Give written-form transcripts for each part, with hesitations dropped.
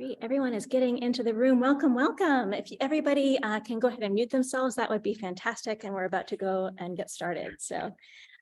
Great, everyone is getting into the room. Welcome, welcome. If everybody can go ahead and mute themselves, that would be fantastic. And we're about to go and get started. So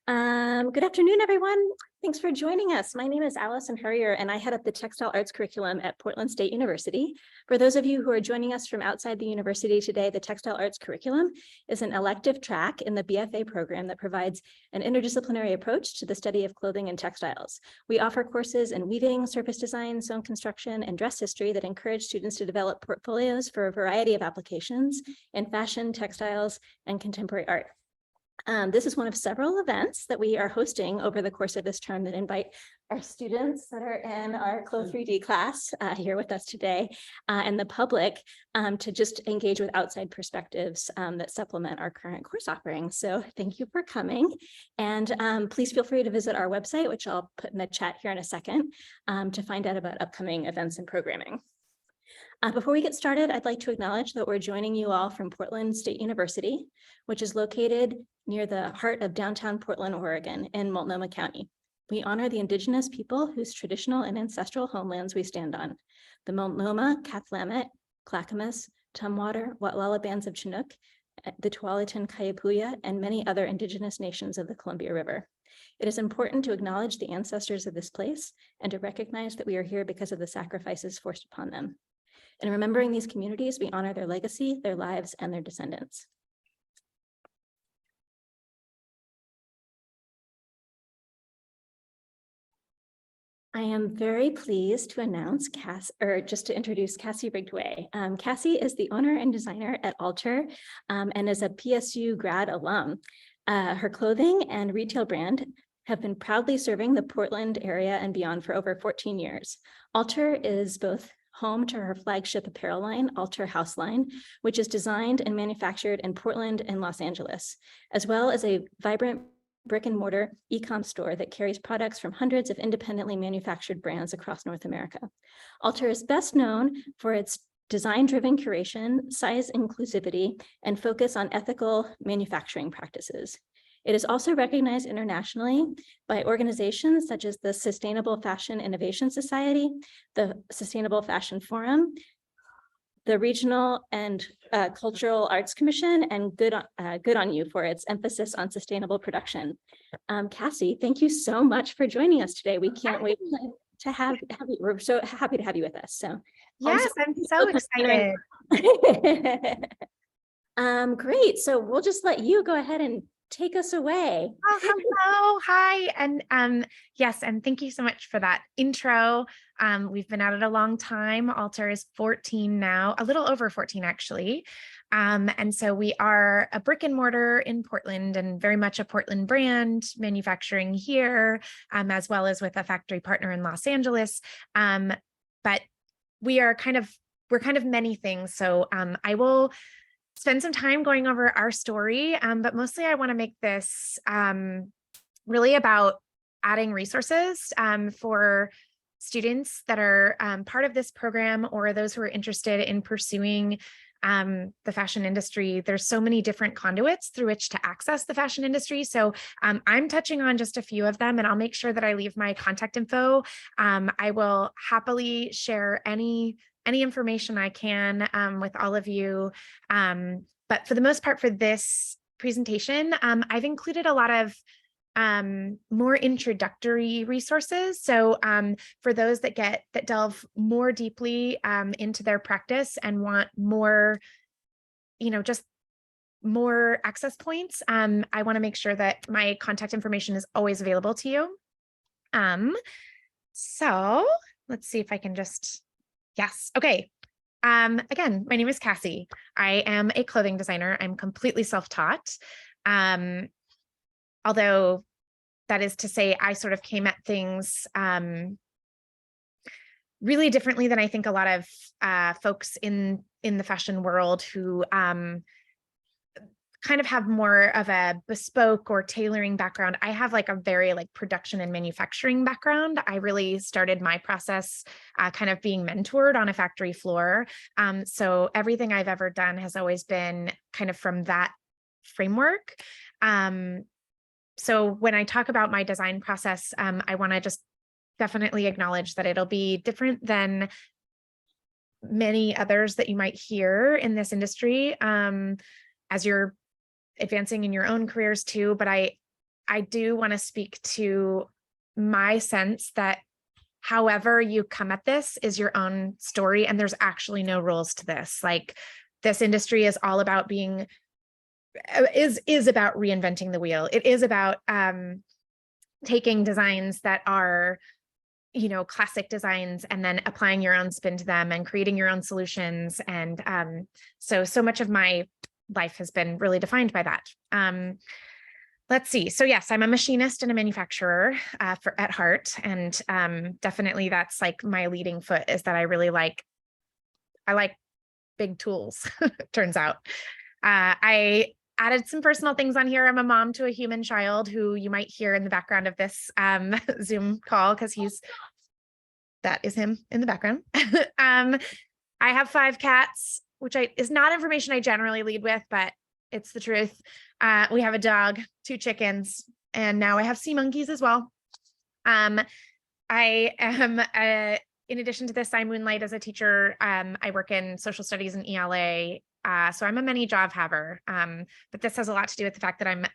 good afternoon, everyone. Thanks for joining us. My name is Allison Hurrier, and I head up the Textile Arts curriculum at Portland State University. For those of you who are joining us from outside the university today, the Textile Arts curriculum is an elective track in the BFA program that provides an interdisciplinary approach to the study of clothing and textiles. We offer courses in weaving, surface design, sewn construction, and dress history that encourage students to develop portfolios for a variety of applications in fashion, textiles, and contemporary art. This is one of several events that we are hosting over the course of this term that invite our students that are in our Clo 3D class here with us today and the public to just engage with outside perspectives that supplement our current course offerings. So thank you for coming, and please feel free to visit our website, which I'll put in the chat here in a second, to find out about upcoming events and programming. Before we get started, I'd like to acknowledge that we're joining you all from Portland State University, which is located near the heart of downtown Portland, Oregon, in Multnomah County. We honor the Indigenous people whose traditional and ancestral homelands we stand on: the Multnomah, Cathlamet, Clackamas, Tumwater, Watlala bands of Chinook, the Tualatin Kayapuyya, and many other Indigenous nations of the Columbia River. It is important to acknowledge the ancestors of this place and to recognize that we are here because of the sacrifices forced upon them. In remembering these communities, we honor their legacy, their lives, and their descendants. I am very pleased to announce to introduce Cassie Ridgway. Cassie is the owner and designer at Alter and is a PSU grad alum. Her clothing and retail brand have been proudly serving the Portland area and beyond for over 14 years. Alter is both home to her flagship apparel line, Alter House Line, which is designed and manufactured in Portland and Los Angeles, as well as a vibrant brick and mortar e-com store that carries products from hundreds of independently manufactured brands across North America. Alter is best known for its design-driven curation, size inclusivity, and focus on ethical manufacturing practices. It is also recognized internationally by organizations such as the Sustainable Fashion Innovation Society, the Sustainable Fashion Forum, the Regional and Cultural Arts Commission, and Good on You for its emphasis on sustainable production. Cassie, thank you so much for joining us today. We can't wait to have you. We're so happy to have you with us. So yes, I'm so excited. Great. So we'll just let you go ahead and take us away. Oh, hello, hi, and yes, and thank you so much for that intro. We've been at it a long time. Alter is 14 now, a little over 14 actually. And so we are a brick and mortar in Portland and very much a Portland brand, manufacturing here, as well as with a factory partner in Los Angeles. But we're kind of many things. So I will spend some time going over our story, but mostly I want to make this really about adding resources for students that are part of this program or those who are interested in pursuing the fashion industry. There's so many different conduits through which to access the fashion industry. So I'm touching on just a few of them, and I'll make sure that I leave my contact info. I will happily share any information I can with all of you. But for the most part, for this presentation, I've included a lot of more introductory resources. So for those that delve more deeply into their practice and want more, just more access points, I want to make sure that my contact information is always available to you. So let's see if I can just, yes, okay. Again, my name is Cassie. I am a clothing designer. I'm completely self-taught. Although that is to say, I sort of came at things really differently than I think a lot of folks in the fashion world who kind of have more of a bespoke or tailoring background. I have like a very production and manufacturing background. I really started my process kind of being mentored on a factory floor. So everything I've ever done has always been kind of from that framework. So when I talk about my design process, I want to just definitely acknowledge that it'll be different than many others that you might hear in this industry as you're advancing in your own careers too. But I do want to speak to my sense that however you come at this is your own story, and there's actually no rules to this. Like, this industry is all about is about reinventing the wheel. It is about taking designs that are, classic designs and then applying your own spin to them and creating your own solutions. And so much of my life has been really defined by that. Let's see. So yes, I'm a machinist and a manufacturer at heart. And definitely that's like my leading foot, is that I like big tools, turns out. I added some personal things on here. I'm a mom to a human child who you might hear in the background of this Zoom call, because that is him in the background. I have 5 cats, which is not information I generally lead with, but it's the truth. We have a dog, 2 chickens, and now I have sea monkeys as well. I am, in addition to this, I moonlight as a teacher. I work in social studies and ELA. So I'm a many job haver, but this has a lot to do with the fact that I'm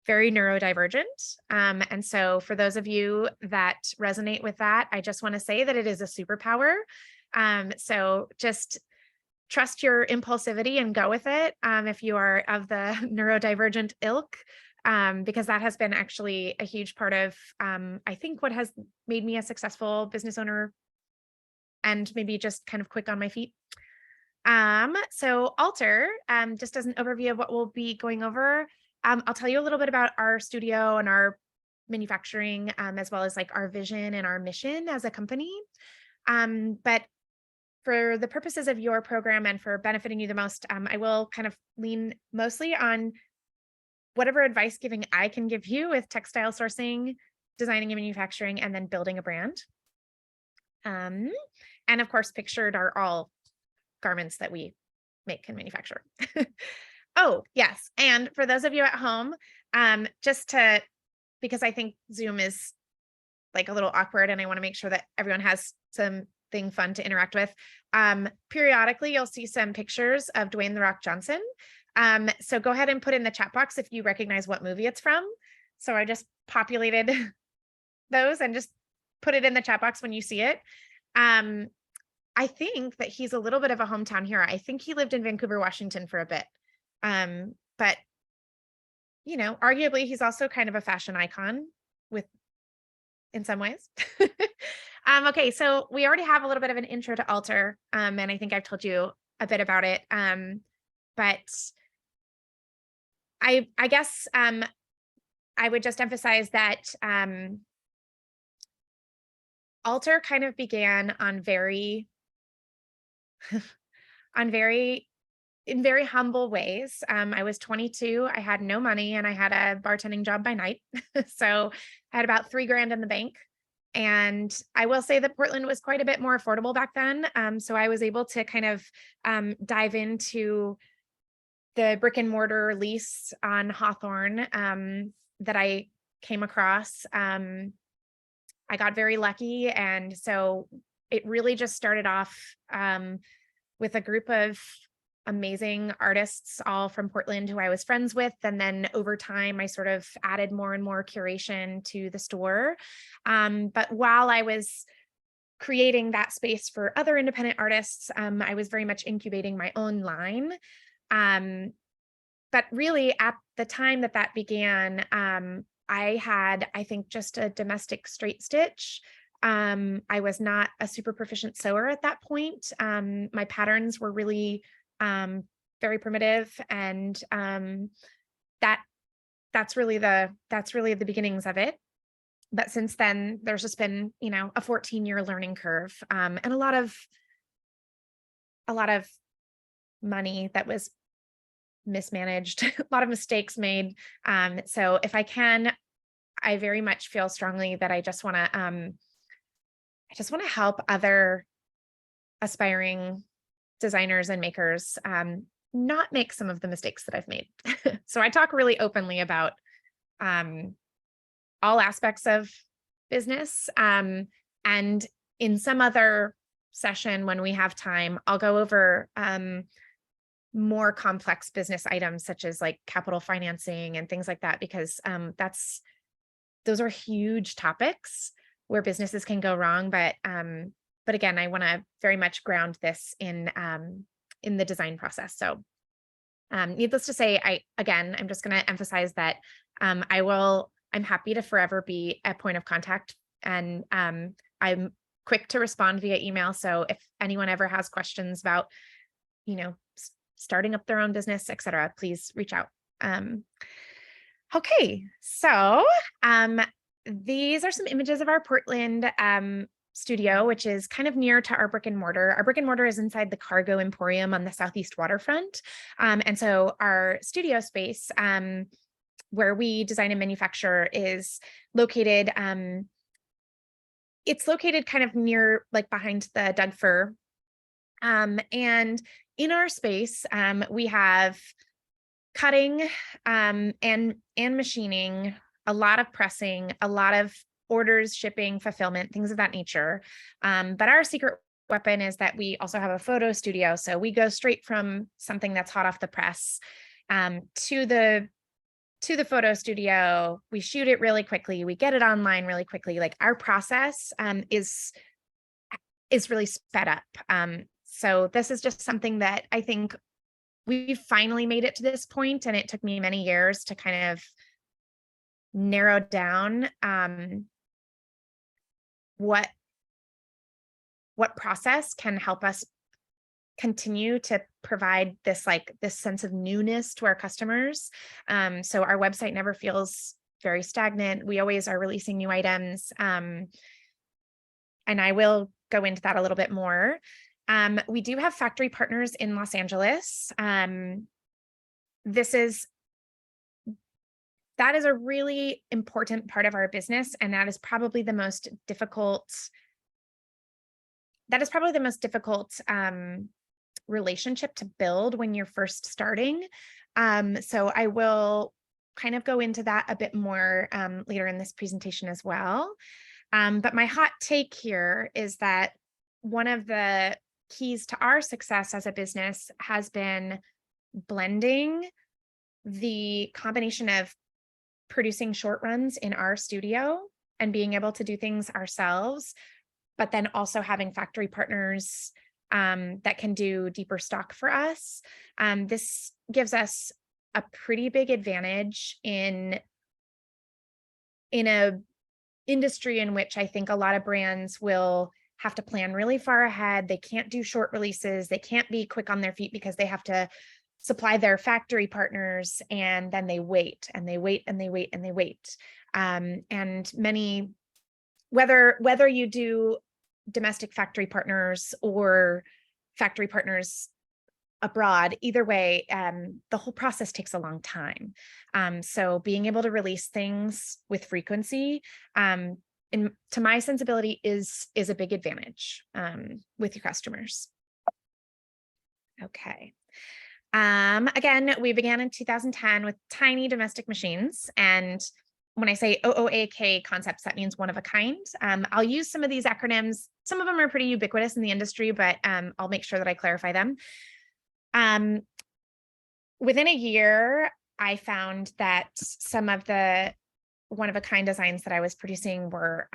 very neurodivergent. And so for those of you that resonate with that, I just want to say that it is a superpower. So just trust your impulsivity and go with it if you are of the neurodivergent ilk, because that has been actually a huge part of, I think, what has made me a successful business owner and maybe just kind of quick on my feet. So Alter, just as an overview of what we'll be going over, I'll tell you a little bit about our studio and our manufacturing, as well as like our vision and our mission as a company. But for the purposes of your program and for benefiting you the most, I will kind of lean mostly on whatever advice giving I can give you with textile sourcing, designing and manufacturing, and then building a brand. And of course, pictured are all garments that we make and manufacture. Oh, yes. And for those of you at home, because I think Zoom is like a little awkward and I want to make sure that everyone has something fun to interact with. Periodically, you'll see some pictures of Dwayne "The Rock" Johnson. So go ahead and put in the chat box if you recognize what movie it's from. So I just populated those and just put it in the chat box when you see it. I think that he's a little bit of a hometown hero. I think he lived in Vancouver, Washington for a bit. But, arguably he's also kind of a fashion icon in some ways. Okay, so we already have a little bit of an intro to Alter, and I think I've told you a bit about it. But I guess I would just emphasize that Alter kind of began in very humble ways. I was 22, I had no money, and I had a bartending job by night. So I had about $3,000 in the bank. And I will say that Portland was quite a bit more affordable back then. So I was able to kind of dive into the brick and mortar lease on Hawthorne that I came across. I got very lucky. And so it really just started off with a group of amazing artists, all from Portland, who I was friends with. And then over time, I sort of added more and more curation to the store. But while I was creating that space for other independent artists, I was very much incubating my own line. But really, at the time that began, I had, I think, just a domestic straight stitch. I was not a super proficient sewer at that point. My patterns were really very primitive, and that's really the beginnings of it. But since then, there's just been, a 14-year learning curve, and a lot of money that was mismanaged, a lot of mistakes made. So if I can, I very much feel strongly that I just want to help other aspiring designers and makers not make some of the mistakes that I've made. So I talk really openly about all aspects of business, and in some other session, when we have time, I'll go over more complex business items such as like capital financing and things like that, because those are huge topics where businesses can go wrong. But again, I want to very much ground this in the design process. So needless to say, I'm just going to emphasize that I'm happy to forever be a point of contact, and I'm quick to respond via email. So if anyone ever has questions about, starting up their own business, etc., please reach out. Okay, so these are some images of our Portland studio, which is kind of near to our brick and mortar. Our brick and mortar is inside the Cargo Emporium on the Southeast waterfront. And so our studio space, where we design and manufacture, is located, it's located kind of near, like behind the Doug Fir. And in our space, we have cutting and machining, a lot of pressing, a lot of orders, shipping, fulfillment, things of that nature. But our secret weapon is that we also have a photo studio. So we go straight from something that's hot off the press to the photo studio. We shoot it really quickly. We get it online really quickly. Like, our process is really sped up. So this is just something that I think we've finally made it to this point, and it took me many years to kind of narrow down what process can help us continue to provide this sense of newness to our customers. So our website never feels very stagnant. We always are releasing new items. And I will go into that a little bit more. We do have factory partners in Los Angeles. That is a really important part of our business, and that is probably the most difficult relationship to build when you're first starting. So I will kind of go into that a bit more later in this presentation as well. But my hot take here is that one of the keys to our success as a business has been blending the combination of producing short runs in our studio and being able to do things ourselves, but then also having factory partners that can do deeper stock for us. This gives us a pretty big advantage in a industry in which I think a lot of brands will have to plan really far ahead. They can't do short releases. They can't be quick on their feet because they have to supply their factory partners, and then they wait and they wait and they wait and they wait. And many, whether you do domestic factory partners or factory partners abroad, either way, the whole process takes a long time. So being able to release things with frequency, to my sensibility, is a big advantage with your customers. Okay. Again, we began in 2010 with tiny domestic machines. And when I say OOAK concepts, that means one of a kind. I'll use some of these acronyms. Some of them are pretty ubiquitous in the industry, but I'll make sure that I clarify them. Within a year, I found that some of the one-of-a-kind designs that I was producing were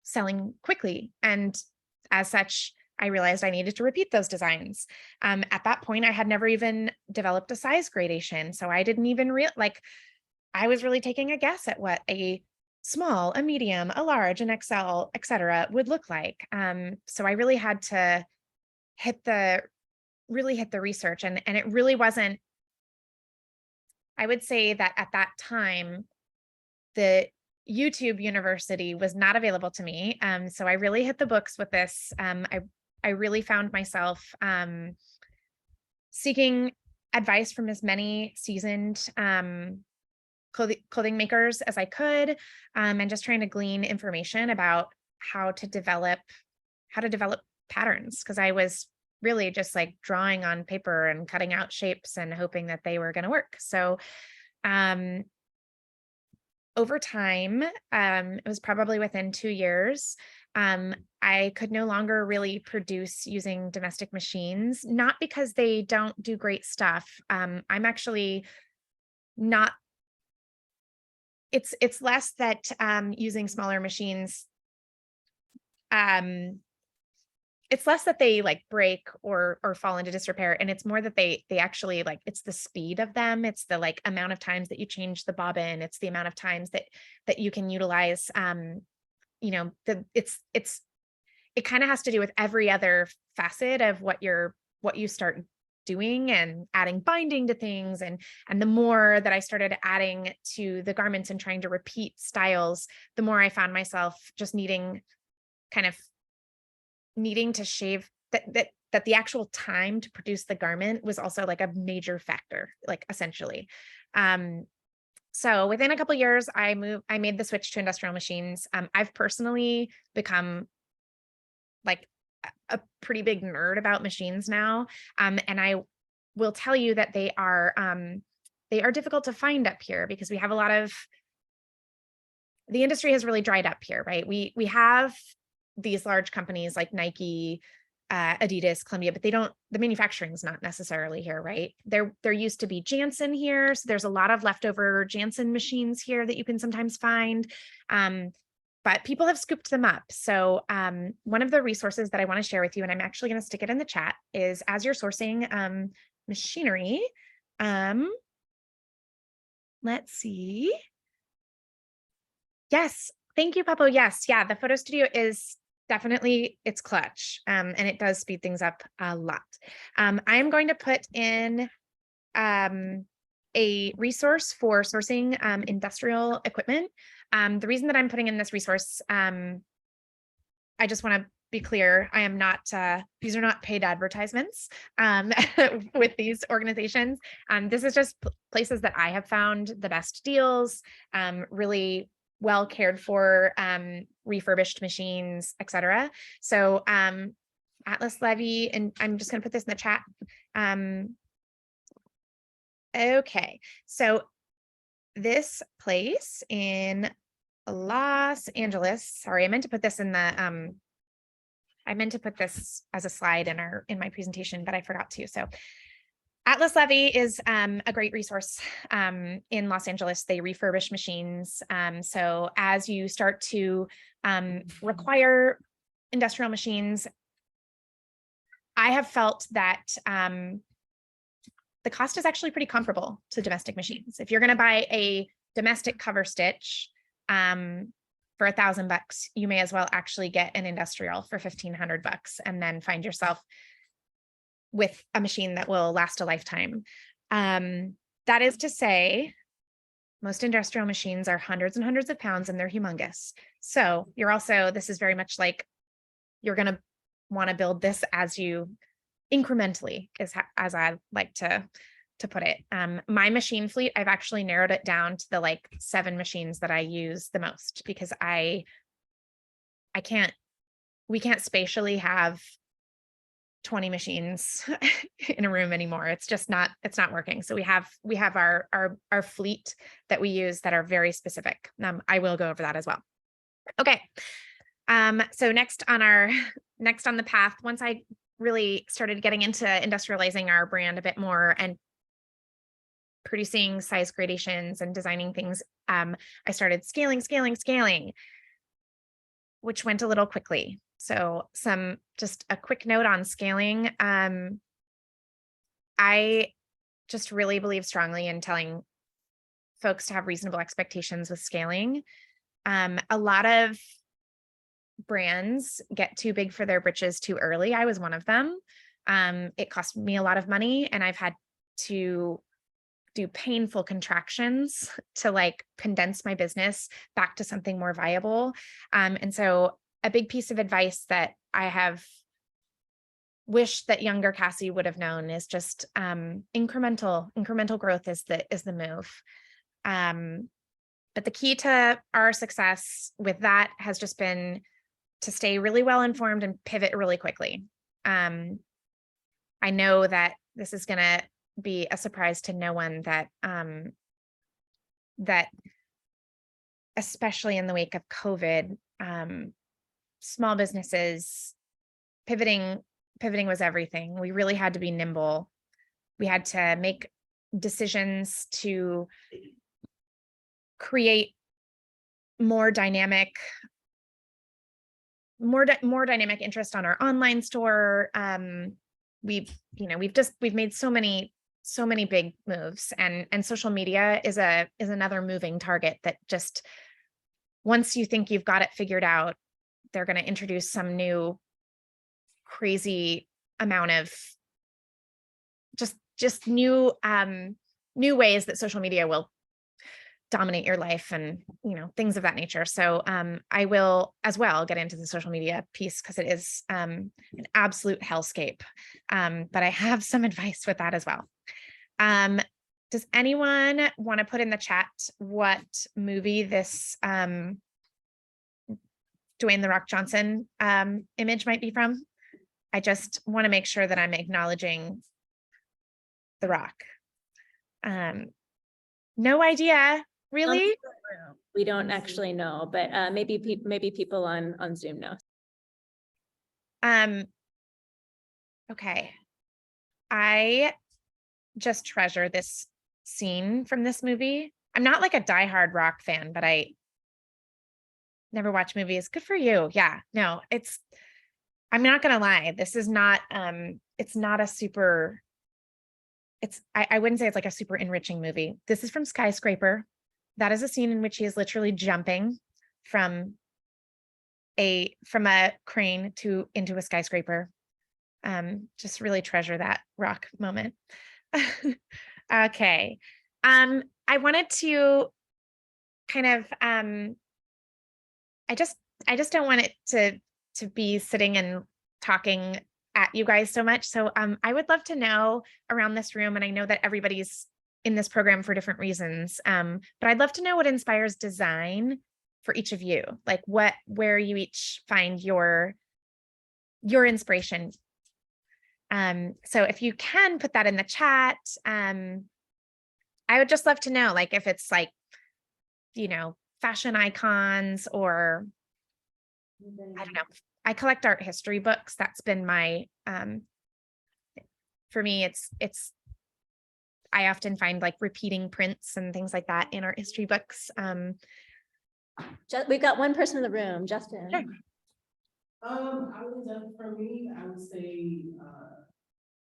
selling quickly. And as such, I realized I needed to repeat those designs. At that point, I had never even developed a size gradation. So I didn't even I was really taking a guess at what a small, a medium, a large, an XL, et cetera, would look like. So I really had to hit the research, and it really wasn't, I would say that at that time, the YouTube university was not available to me. So I really hit the books with this. I really found myself seeking advice from as many seasoned clothing makers as I could, and just trying to glean information about how to develop patterns, because I was really just like drawing on paper and cutting out shapes and hoping that they were going to work. So over time, it was probably within 2 years, I could no longer really produce using domestic machines, not because they don't do great stuff. I'm actually not, it's less that using smaller machines, it's less that they like break or fall into disrepair, and it's more that they actually, like, it's the speed of them, it's the like amount of times that you change the bobbin, it's the amount of times that you can utilize, it kind of has to do with every other facet of what you start doing and adding binding to things, and the more that I started adding to the garments and trying to repeat styles, the more I found myself just needing to shave that the actual time to produce the garment was also like a major factor, like essentially. So within a couple of years, I made the switch to industrial machines. I've personally become like a pretty big nerd about machines now. And I will tell you that they are difficult to find up here because we have the industry has really dried up here, right? We have these large companies like Nike, Adidas, Columbia, but the manufacturing is not necessarily here, right? There used to be Jansen here. So there's a lot of leftover Jansen machines here that you can sometimes find. But people have scooped them up. So one of the resources that I want to share with you, and I'm actually going to stick it in the chat, is as you're sourcing machinery, let's see. Yes, thank you, Papo. Yes, yeah, the photo studio is definitely, it's clutch, and it does speed things up a lot. I'm going to put in a resource for sourcing industrial equipment. The reason that I'm putting in this resource, I just want to be clear, I am not, these are not paid advertisements with these organizations. This is just places that I have found the best deals, really well cared for, refurbished machines, etc. So Atlas Levy, and I'm just going to put this in the chat. Okay, so this place in Los Angeles, sorry, I meant to put this in the, I meant to put this as a slide in my presentation, but I forgot to. So Atlas Levy is a great resource in Los Angeles. They refurbish machines. So as you start to require industrial machines, I have felt that the cost is actually pretty comparable to domestic machines. If you're going to buy a domestic cover stitch for $1,000, you may as well actually get an industrial for $1,500 and then find yourself with a machine that will last a lifetime. That is to say, most industrial machines are hundreds and hundreds of pounds and they're humongous. So this is very much like you're going to want to build this as you incrementally, as I like to put it. My machine fleet, I've actually narrowed it down to the 7 machines that I use the most, because we can't spatially have 20 machines in a room anymore. It's not working. So we have our fleet that we use that are very specific. I will go over that as well. Okay. So next on the path, once I really started getting into industrializing our brand a bit more and producing size gradations and designing things, I started scaling, which went a little quickly. So just a quick note on scaling. I just really believe strongly in telling folks to have reasonable expectations with scaling. A lot of brands get too big for their britches too early. I was one of them. It cost me a lot of money, and I've had to do painful contractions to condense my business back to something more viable. And so a big piece of advice that I have wished that younger Cassie would have known is just incremental growth is the move. But the key to our success with that has just been to stay really well informed and pivot really quickly. I know that this is going to be a surprise to no one that that especially in the wake of COVID, small businesses, pivoting was everything. We really had to be nimble. We had to make decisions to create more dynamic interest on our online store. We've made so many big moves, and social media is another moving target that just, once you think you've got it figured out, they're going to introduce some new crazy amount of just new ways that social media will dominate your life, and things of that nature. So I will as well get into the social media piece, because it is an absolute hellscape, but I have some advice with that as well. Does anyone want to put in the chat what movie this Dwayne "The Rock" Johnson image might be from? I just want to make sure that I'm acknowledging The Rock. No idea. Really? We don't actually know, but maybe people on Zoom know. Okay. I just treasure this scene from this movie. I'm not like a diehard Rock fan, but I never watch movies. Good for you. Yeah. No, I'm not gonna lie. This is not it's not a super, I wouldn't say it's like a super enriching movie. This is from Skyscraper. That is a scene in which he is literally jumping from a crane into a skyscraper. Just really treasure that Rock moment. Okay. I wanted to kind of I just don't want it to be sitting and talking at you guys so much. So I would love to know around this room, and I know that everybody's in this program for different reasons, but I'd love to know what inspires design for each of you, like where you each find your inspiration. So if you can put that in the chat, I would just love to know, like, if it's like, fashion icons, or I don't know. I collect art history books. That's been my, for me, it's, I often find like repeating prints and things like that in art history books. We've got one person in the room, Justin. Sure. For me, I would say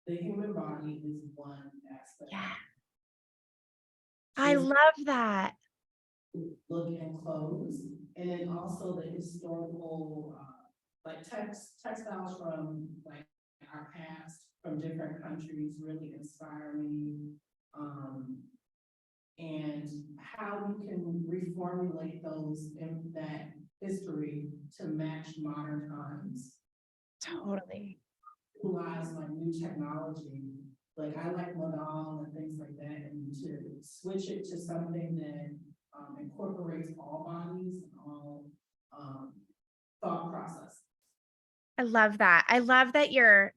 the human body is one aspect. Yeah. I love that. Look and clothes, and then also the historical, like textiles from like our past, from different countries, really inspire me. And how we can reformulate those in that history to match modern times. Totally. Utilize like new technology, like I like modal and things like that, and to switch it to something that incorporates all bodies and all thought process. I love that. I love that you're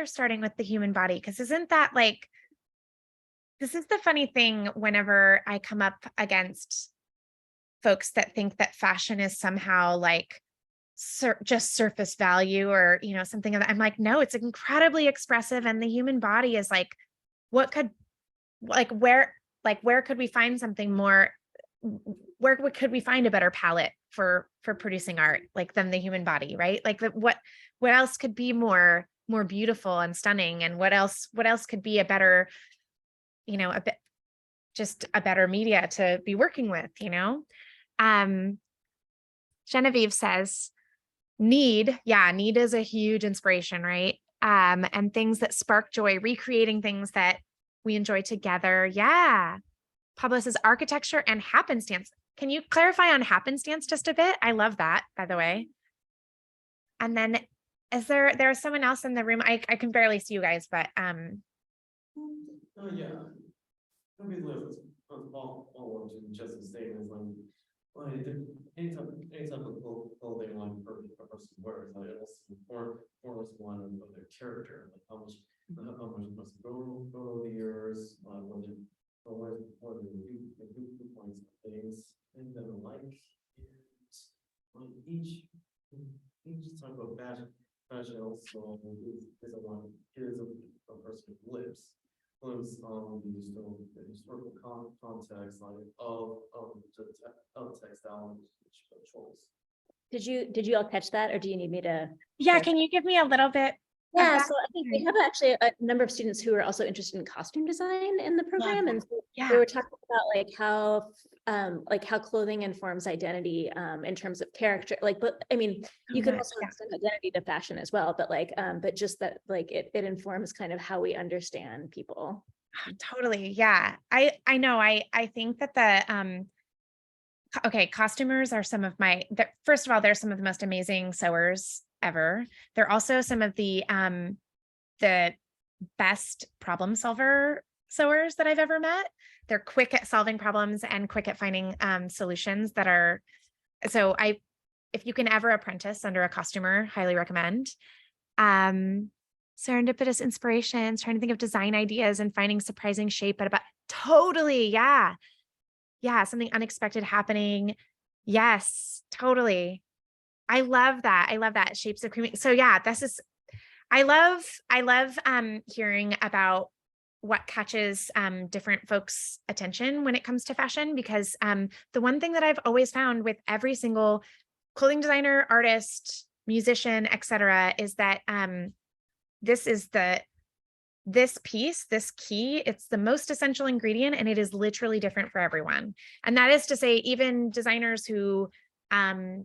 starting with the human body, because isn't that like, this is the funny thing whenever I come up against folks that think that fashion is somehow like just surface value, or something of that. I'm like, no, it's incredibly expressive, and the human body is like, where could we find something more, where could we find a better palette for producing art like than the human body, right? Like what else could be more beautiful and stunning, and what else could be a better, just a better media to be working with, Genevieve says, need is a huge inspiration, right? And things that spark joy, recreating things that we enjoy together. Yeah. Pablo says architecture and happenstance. Can you clarify on happenstance just a bit? I love that, by the way. And then there's someone else in the room. I can barely see you guys, but yeah. Obviously, all just the same as like any type of clothing like a person wears, like it also forms one of their character, like how much must go over the years, what the good points of things that I like, and each You just talk about fashion. Fashion also is a person with lips. Lives the historical context like of textile choice. Did you all catch that, or do you need me to? Yeah, share? can you give me a little bit? Yeah, that? so I think we have actually a number of students who are also interested in costume design in the program, and so they Yeah. were talking about like how clothing informs identity in terms of character. Like, but I mean, you can also extend identity to fashion as well, but like, but just that like it informs kind of how we understand people. Totally. Yeah. I know. I think that the okay, costumers are some of first of all, they're some of the most amazing sewers ever. They're also some of the best problem sewers that I've ever met. They're quick at solving problems and quick at finding solutions that are, so if you can ever apprentice under a costumer, highly recommend. Serendipitous inspirations, trying to think of design ideas and finding surprising shape at about totally. Yeah. Something unexpected happening. Yes, totally. I love that. Shapes of creating. So yeah, I love hearing about what catches different folks' attention when it comes to fashion, because the one thing that I've always found with every single clothing designer, artist, musician, etc., is that this key, it's the most essential ingredient, and it is literally different for everyone. And that is to say, even designers who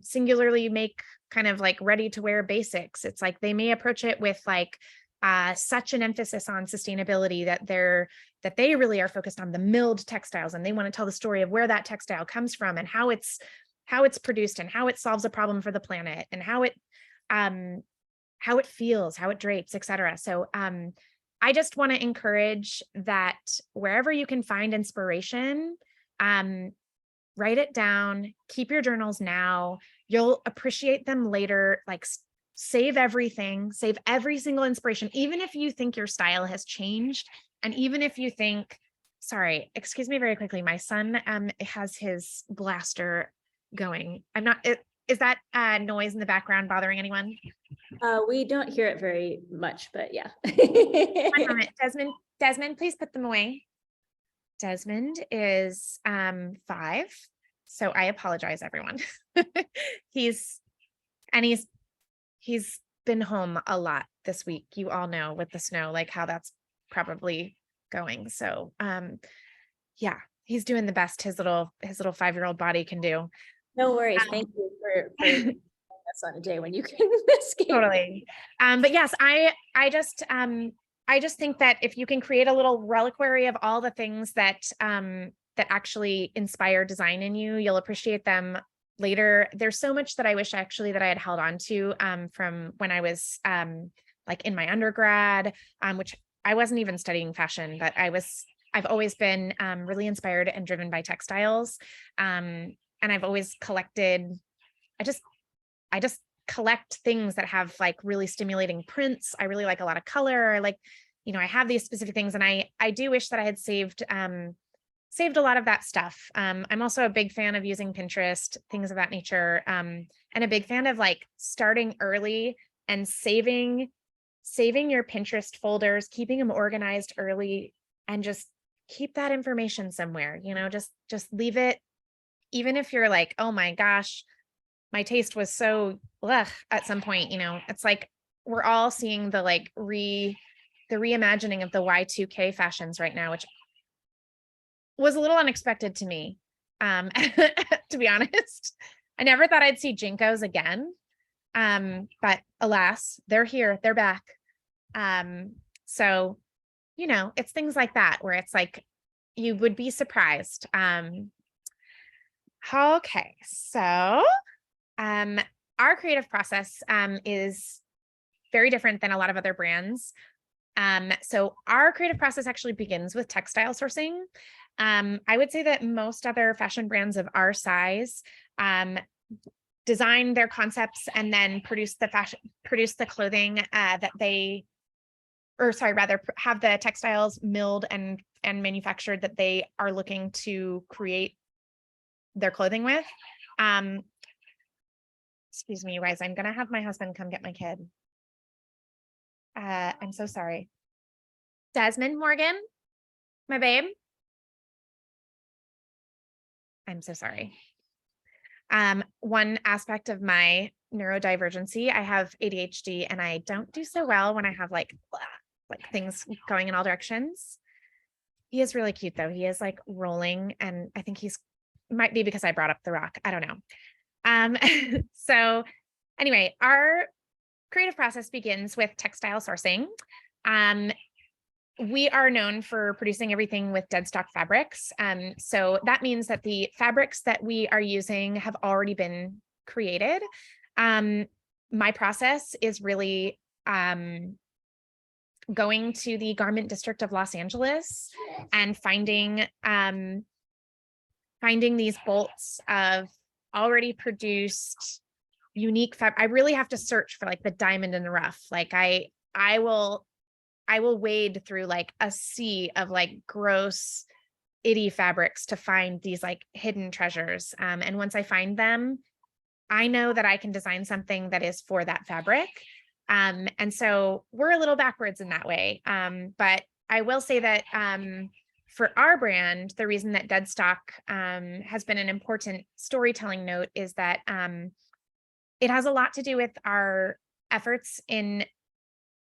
singularly make kind of like ready to wear basics, it's like they may approach it with like such an emphasis on sustainability that they really are focused on the milled textiles, and they want to tell the story of where that textile comes from and how it's produced and how it solves a problem for the planet and how it feels, how it drapes, etc. So I just want to encourage that wherever you can find inspiration, write it down, keep your journals now. You'll appreciate them later. Like save everything, save every single inspiration, even if you think your style has changed. And even if you think, sorry, excuse me very quickly, my son has his blaster going. Is that noise in the background bothering anyone? We don't hear it very much, but yeah. 1 moment. Desmond, please put them away. Desmond is 5. So I apologize, everyone. He's been home a lot this week. You all know with the snow, like how that's probably going. So yeah, he's doing the best his little 5-year-old body can do. No worries. Thank you for us on a day when you can escape. Totally. But yes, I just think that if you can create a little reliquary of all the things that actually inspire design in you, you'll appreciate them later. There's so much that I wish actually that I had held on to from when I was like in my undergrad, which I wasn't even studying fashion, but I've always been really inspired and driven by textiles. And I've always collected, I just collect things that have like really stimulating prints. I really like a lot of color. I have these specific things, and I do wish that I had saved a lot of that stuff. I'm also a big fan of using Pinterest, things of that nature, and a big fan of like starting early and saving your Pinterest folders, keeping them organized early, and just keep that information somewhere. Just leave it, even if you're like, oh my gosh, my taste was so at some point. It's like we're all seeing the reimagining of the Y2K fashions right now, which was a little unexpected to me. To be honest, I never thought I'd see Jinkos again. But alas, they're here, they're back. So, it's things like that where it's like, you would be surprised. Okay, so our creative process is very different than a lot of other brands. So our creative process actually begins with textile sourcing. I would say that most other fashion brands of our size design their concepts and then produce the clothing have the textiles milled and manufactured that they are looking to create their clothing with. Excuse me, you guys, I'm gonna have my husband come get my kid. I'm so sorry. Desmond Morgan, my babe. I'm so sorry. One aspect of my neurodivergency, I have ADHD and I don't do so well when I have like things going in all directions. He is really cute though. He is like rolling and I think might be because I brought up the rock. I don't know. So anyway, our creative process begins with textile sourcing. We are known for producing everything with dead stock fabrics. So that means that the fabrics that we are using have already been created. My process is really going to the garment district of Los Angeles and finding these bolts of already produced unique fabric. I really have to search for like the diamond in the rough. Like I will wade through like a sea of like gross itty fabrics to find these like hidden treasures. And once I find them, I know that I can design something that is for that fabric. And so we're a little backwards in that way. But I will say that for our brand, the reason that dead stock has been an important storytelling note is that it has a lot to do with our efforts in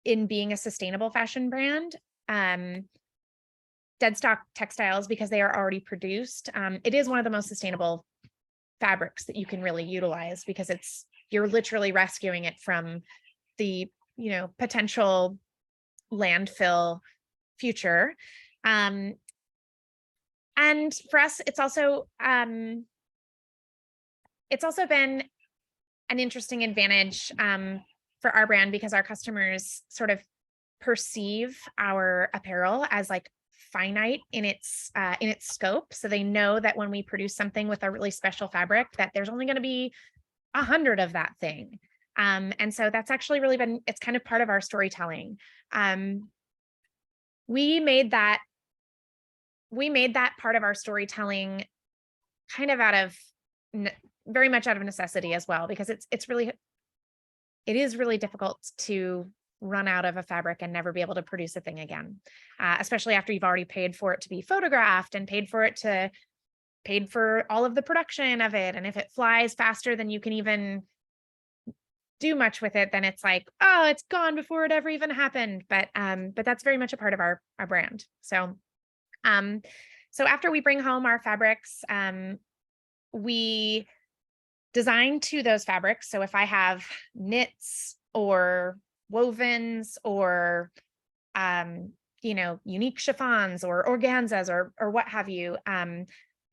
being a sustainable fashion brand. Dead stock textiles, because they are already produced, it is one of the most sustainable fabrics that you can really utilize because you're literally rescuing it from the potential landfill future. And for us, it's also been an interesting advantage for our brand because our customers sort of perceive our apparel as like finite in its scope. So they know that when we produce something with a really special fabric, that there's only going to be 100 of that thing. And so that's actually really it's kind of part of our storytelling. We made that part of our storytelling kind of very much out of necessity as well, because it is really difficult to run out of a fabric and never be able to produce a thing again, especially after you've already paid for it to be photographed and paid for all of the production of it. And if it flies faster than you can even do much with it, then it's like, oh, it's gone before it ever even happened. But that's very much a part of our brand. So after we bring home our fabrics, we design to those fabrics. So if I have knits or wovens or unique chiffons or organzas or what have you,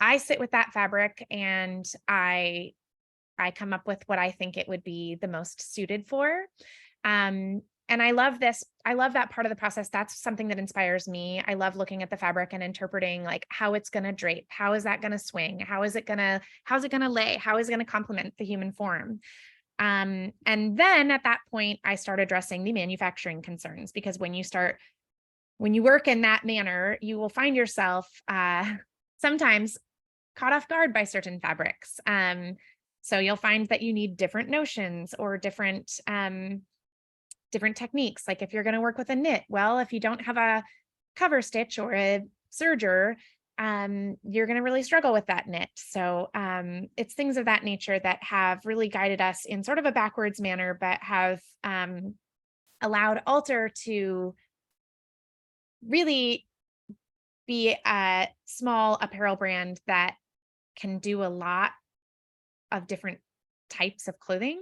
I sit with that fabric and I come up with what I think it would be the most suited for. And I love that part of the process. That's something that inspires me. I love looking at the fabric and interpreting like how it's going to drape. How is that going to swing? How is it going to lay? How is it going to complement the human form? And then at that point, I start addressing the manufacturing concerns, because when you work in that manner, you will find yourself sometimes caught off guard by certain fabrics. So you'll find that you need different notions or different techniques. Like if you're going to work with a knit, well, if you don't have a cover stitch or a serger, you're going to really struggle with that knit. So it's things of that nature that have really guided us in sort of a backwards manner, but have allowed Alter to really be a small apparel brand that can do a lot of different types of clothing.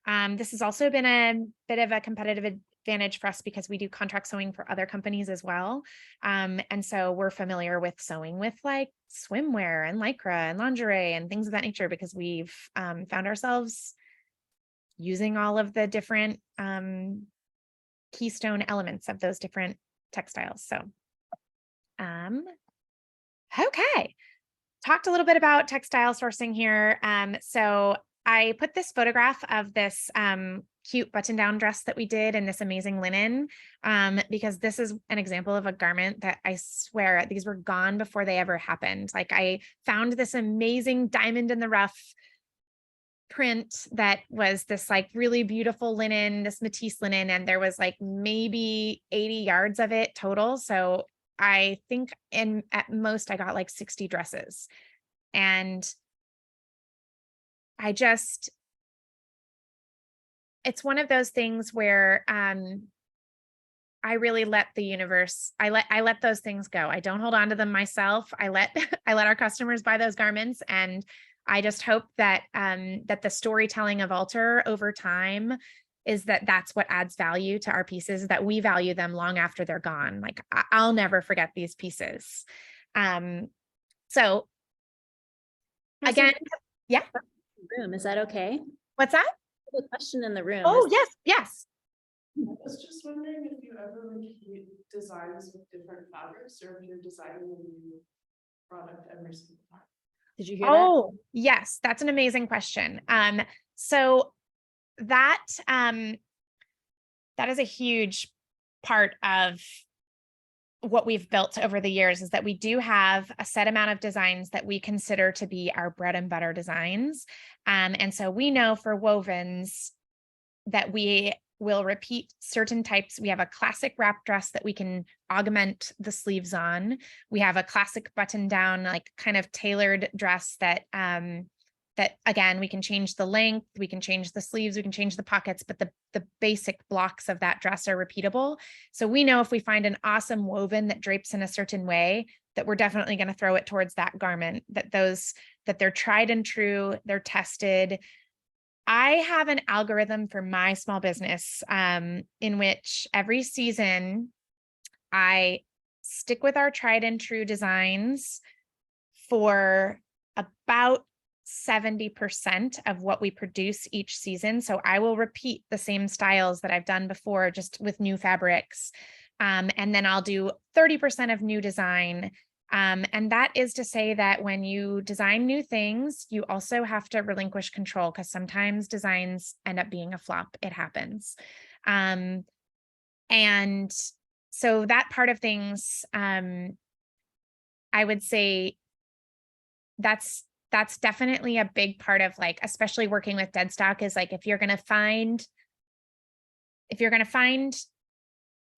This has also been a bit of a competitive advantage for us because we do contract sewing for other companies as well. And so we're familiar with sewing with like swimwear and lycra and lingerie and things of that nature, because we've found ourselves using all of the different keystone elements of those different textiles. So, okay. Talked a little bit about textile sourcing here. So I put this photograph of this cute button-down dress that we did in this amazing linen, because this is an example of a garment that I swear these were gone before they ever happened. Like I found this amazing diamond in the rough print that was this like really beautiful linen, this Matisse linen, and there was like maybe 80 yards of it total. So I think at most I got like 60 dresses. And it's one of those things where I really let the universe, I let those things go. I don't hold on to them myself. I let our customers buy those garments. And I just hope that that the storytelling of Alter over time is that's what adds value to our pieces, that we value them long after they're gone. Like I'll never forget these pieces. So again, yeah. Room, is that okay? What's that? The question in the room. Oh, is- yes. I was just wondering if you ever repeat designs with different fabrics, or if you're designing a new product every single time. Did you hear that? Oh, yes, that's an amazing question. So that is a huge part of what we've built over the years, is that we do have a set amount of designs that we consider to be our bread and butter designs. And so we know for wovens that we will repeat certain types. We have a classic wrap dress that we can augment the sleeves on. We have a classic button down, like kind of tailored dress that that again, we can change the length, we can change the sleeves, we can change the pockets, but the basic blocks of that dress are repeatable. So we know if we find an awesome woven that drapes in a certain way, that we're definitely going to throw it towards that garment, that they're tried and true, they're tested. I have an algorithm for my small business in which every season I stick with our tried and true designs for about 70% of what we produce each season. So I will repeat the same styles that I've done before, just with new fabrics. And then I'll do 30% of new design. And that is to say that when you design new things, you also have to relinquish control, because sometimes designs end up being a flop. It happens. And so that part of things, I would say that's definitely a big part of, like, especially working with dead stock, is like, if you're going to find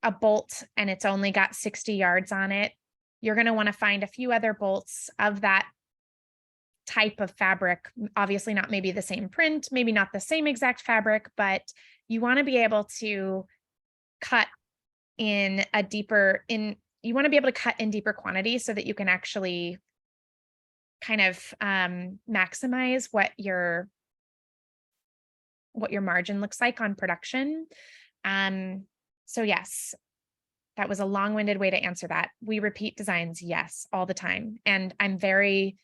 a bolt and it's only got 60 yards on it, you're going to want to find a few other bolts of that type of fabric. Obviously not maybe the same print, maybe not the same exact fabric, but you want to be able to cut in you want to be able to cut in deeper quantity so that you can actually kind of maximize what your margin looks like on production. So yes, that was a long-winded way to answer that. We repeat designs, yes, all the time. And I'm very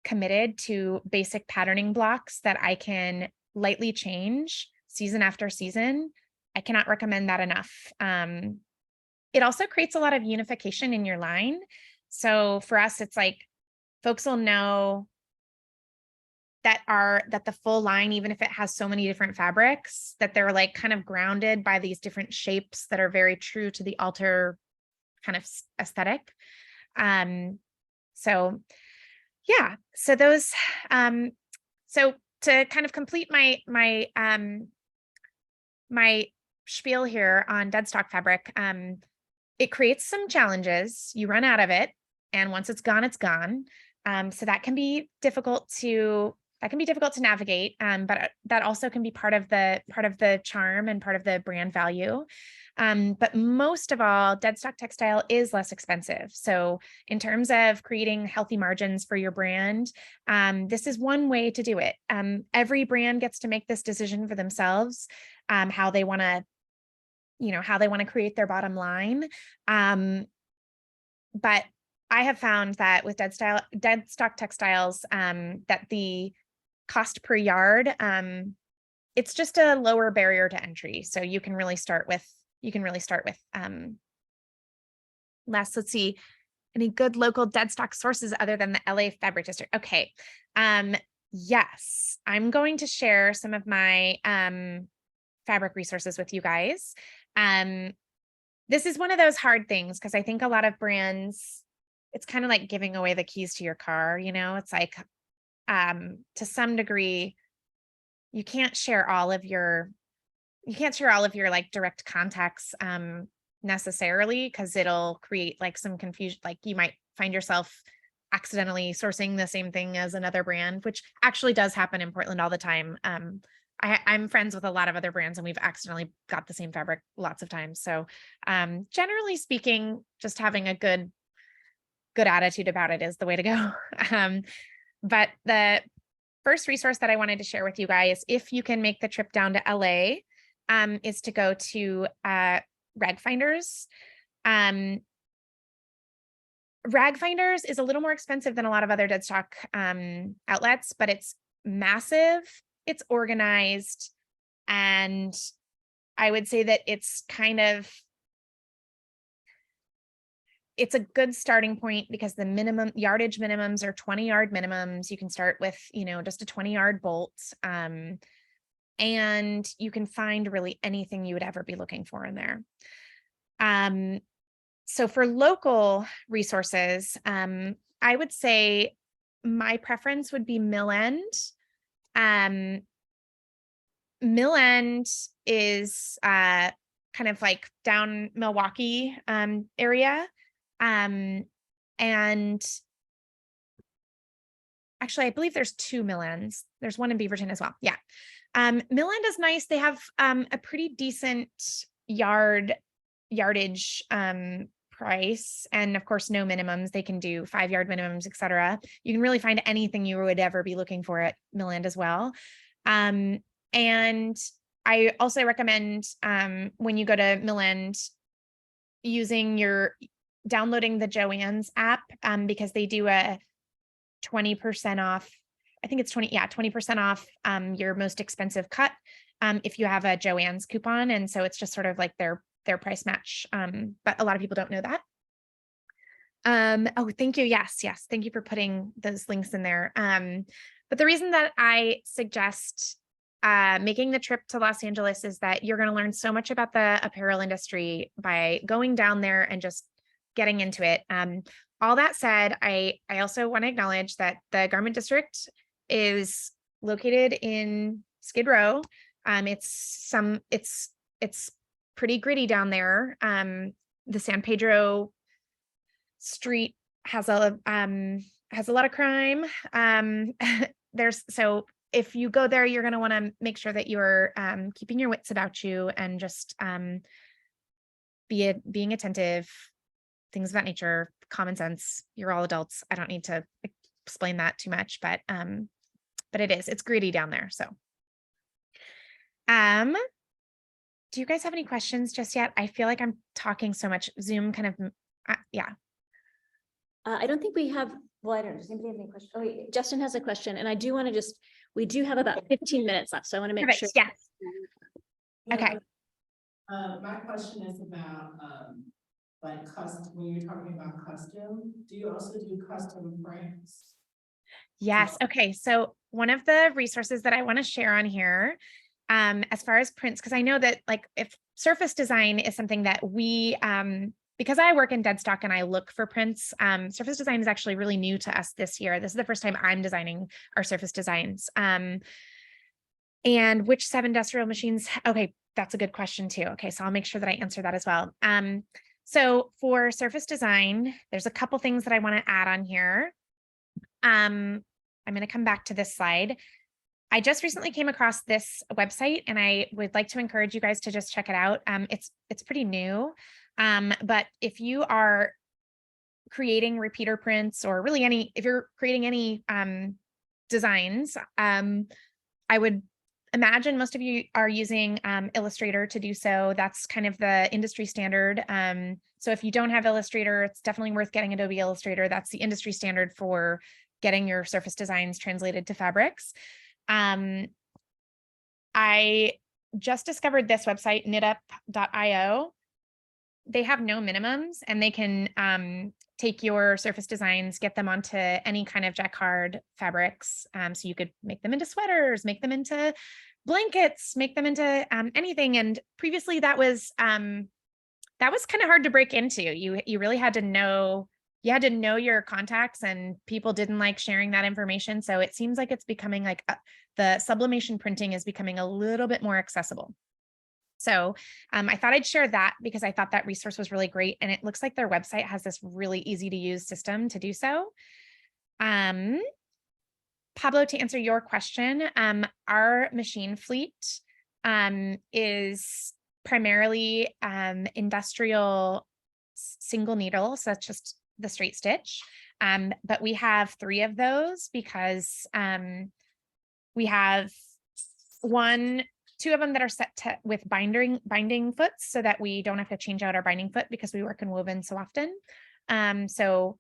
committed to basic patterning blocks that I can lightly change season after season. I cannot recommend that enough. It also creates a lot of unification in your line. So for us, it's like, folks will know that the full line, even if it has so many different fabrics, that they're like kind of grounded by these different shapes that are very true to the Alter kind of aesthetic. So yeah, so those, so to kind of complete my spiel here on dead stock fabric, it creates some challenges. You run out of it, and once it's gone, it's gone. So that can be difficult to navigate, but that also can be part of the charm and part of the brand value. But most of all, dead stock textile is less expensive. So in terms of creating healthy margins for your brand, this is one way to do it. Every brand gets to make this decision for themselves, how they want to create their bottom line. But I have found that with dead stock textiles, that the cost per yard, it's just a lower barrier to entry. So you can really start with less. Let's see, any good local dead stock sources other than the LA Fabric District? Okay. Yes, I'm going to share some of my fabric resources with you guys. This is one of those hard things, because I think a lot of brands, it's kind of like giving away the keys to your car. It's like, to some degree, you can't share all of your like direct contacts necessarily, because it'll create like some confusion. Like you might find yourself accidentally sourcing the same thing as another brand, which actually does happen in Portland all the time. I'm friends with a lot of other brands and we've accidentally got the same fabric lots of times. So generally speaking, just having a good attitude about it is the way to go. But the first resource that I wanted to share with you guys, if you can make the trip down to LA, is to go to Rag Finders. Rag Finders is a little more expensive than a lot of other dead stock outlets, but it's massive, it's organized, and I would say that it's a good starting point because the minimum yardage minimums are 20-yard minimums. You can start with, just a 20-yard bolt. And you can find really anything you would ever be looking for in there. So for local resources, I would say my preference would be Mill End. Mill End is kind of like down Milwaukee area. And actually, I believe there's 2 Mill Ends. There's one in Beaverton as well. Yeah. Mill End is nice. They have a pretty decent yardage price, and of course no minimums. They can do 5-yard minimums, etc. You can really find anything you would ever be looking for at Mill End as well. And I also recommend when you go to Mill End, downloading the Joann's app, because they do a 20% off. I think it's 20% off your most expensive cut if you have a Joann's coupon. And so it's just sort of like their price match. But a lot of people don't know that. Oh, thank you. Yes. Thank you for putting those links in there. But the reason that I suggest making the trip to Los Angeles is that you're going to learn so much about the apparel industry by going down there and just getting into it. All that said, I also want to acknowledge that the garment district is located in Skid Row. It's pretty gritty down there. The San Pedro street has a lot of crime. So if you go there, you're going to want to make sure that you're keeping your wits about you and just being attentive, things of that nature, common sense. You're all adults. I don't need to explain that too much, but it's gritty down there. So, do you guys have any questions just yet? I feel like I'm talking so much. Zoom kind of, yeah. I don't think we have, well, I don't know. Does anybody have any questions? Oh, wait, Justin has a question, and I do want to we do have about 15 minutes left, so I want to make sure. Yes. Okay. My question is about, like when you're talking about custom, do you also do custom prints? Yes. Okay. So one of the resources that I want to share on here, as far as prints, because I know that like if surface design is something that we, because I work in dead stock and I look for prints, surface design is actually really new to us this year. This is the first time I'm designing our surface designs. And which 7 industrial machines? Okay, that's a good question too. Okay, so I'll make sure that I answer that as well. So for surface design, there's a couple things that I want to add on here. I'm going to come back to this slide. I just recently came across this website and I would like to encourage you guys to just check it out. It's pretty new, but if you are creating repeater prints or really if you're creating any designs, I would imagine most of you are using Illustrator to do so. That's kind of the industry standard. So if you don't have Illustrator, it's definitely worth getting Adobe Illustrator. That's the industry standard for getting your surface designs translated to fabrics. I just discovered this website, knitup.io. They have no minimums and they can take your surface designs, get them onto any kind of jacquard fabrics. So you could make them into sweaters, make them into blankets, make them into anything. And previously that was kind of hard to break into. You really had to know you had to know your contacts, and people didn't like sharing that information. So it seems like it's becoming like the sublimation printing is becoming a little bit more accessible. So I thought I'd share that because I thought that resource was really great. And it looks like their website has this really easy to use system to do so. Pablo, to answer your question, our machine fleet is primarily industrial single needle. So that's just the straight stitch. But we have 3 of those because we have 2 of them that are set to with binding foots so that we don't have to change out our binding foot because we work in woven so often. So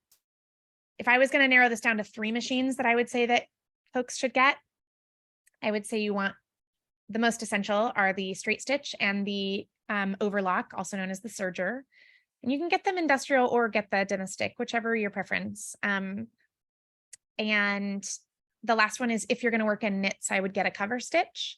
if I was going to narrow this down to 3 machines that I would say that folks should get, I would say you want the most essential are the straight stitch and the overlock, also known as the serger. And you can get them industrial or get the domestic, whichever your preference. And the last one is if you're going to work in knits, I would get a cover stitch.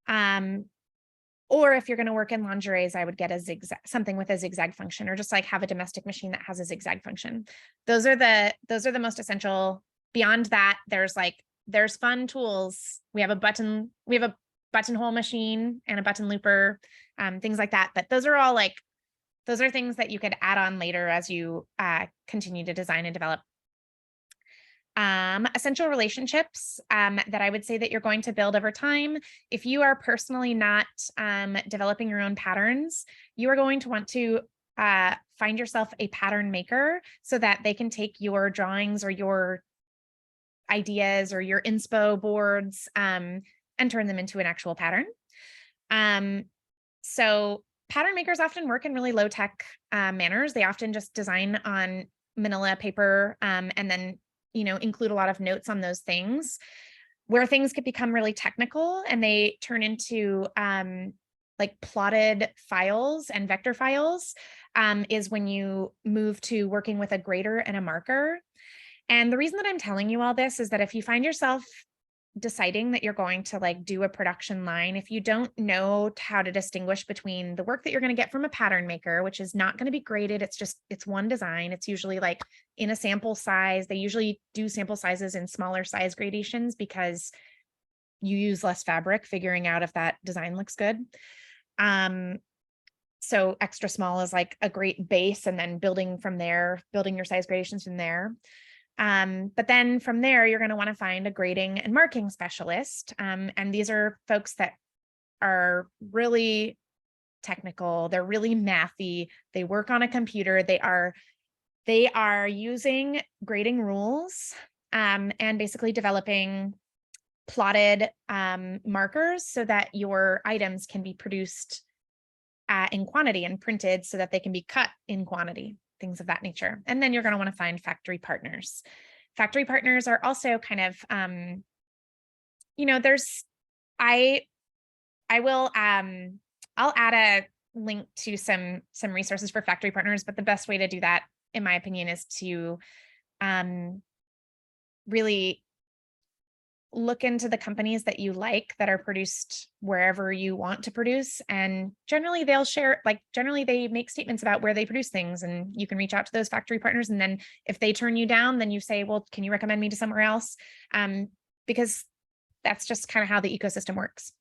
Or if you're going to work in lingeries, I would get a zigzag, something with a zigzag function, or just like have a domestic machine that has a zigzag function. Those are the most essential. Beyond that, there's fun tools. We have a buttonhole machine and a button looper, things like that. But those are things that you could add on later as you continue to design and develop. Essential relationships that I would say that you're going to build over time. If you are personally not developing your own patterns, you are going to want to find yourself a pattern maker so that they can take your drawings or your ideas or your inspo boards and turn them into an actual pattern. So pattern makers often work in really low tech manners. They often just design on manila paper and then include a lot of notes on those things. Where things could become really technical and they turn into like plotted files and vector files is when you move to working with a grater and a marker. And the reason that I'm telling you all this is that if you find yourself deciding that you're going to like do a production line, if you don't know how to distinguish between the work that you're going to get from a pattern maker, which is not going to be graded, it's one design. It's usually like in a sample size. They usually do sample sizes in smaller size gradations because you use less fabric figuring out if that design looks good. So extra small is like a great base, and then building from there, building your size gradations from there. But then from there, you're going to want to find a grading and marking specialist. And these are folks that are really technical. They're really mathy. They work on a computer. They are using grading rules and basically developing plotted markers so that your items can be produced in quantity and printed so that they can be cut in quantity. Things of that nature. And then you're going to want to find factory partners. Factory partners are also kind of, I'll add a link to some resources for factory partners, but the best way to do that, in my opinion, is to really look into the companies that you like that are produced wherever you want to produce. And generally they'll share, generally they make statements about where they produce things, and you can reach out to those factory partners. And then if they turn you down, then you say, well, can you recommend me to somewhere else? Because that's just kind of how the ecosystem works.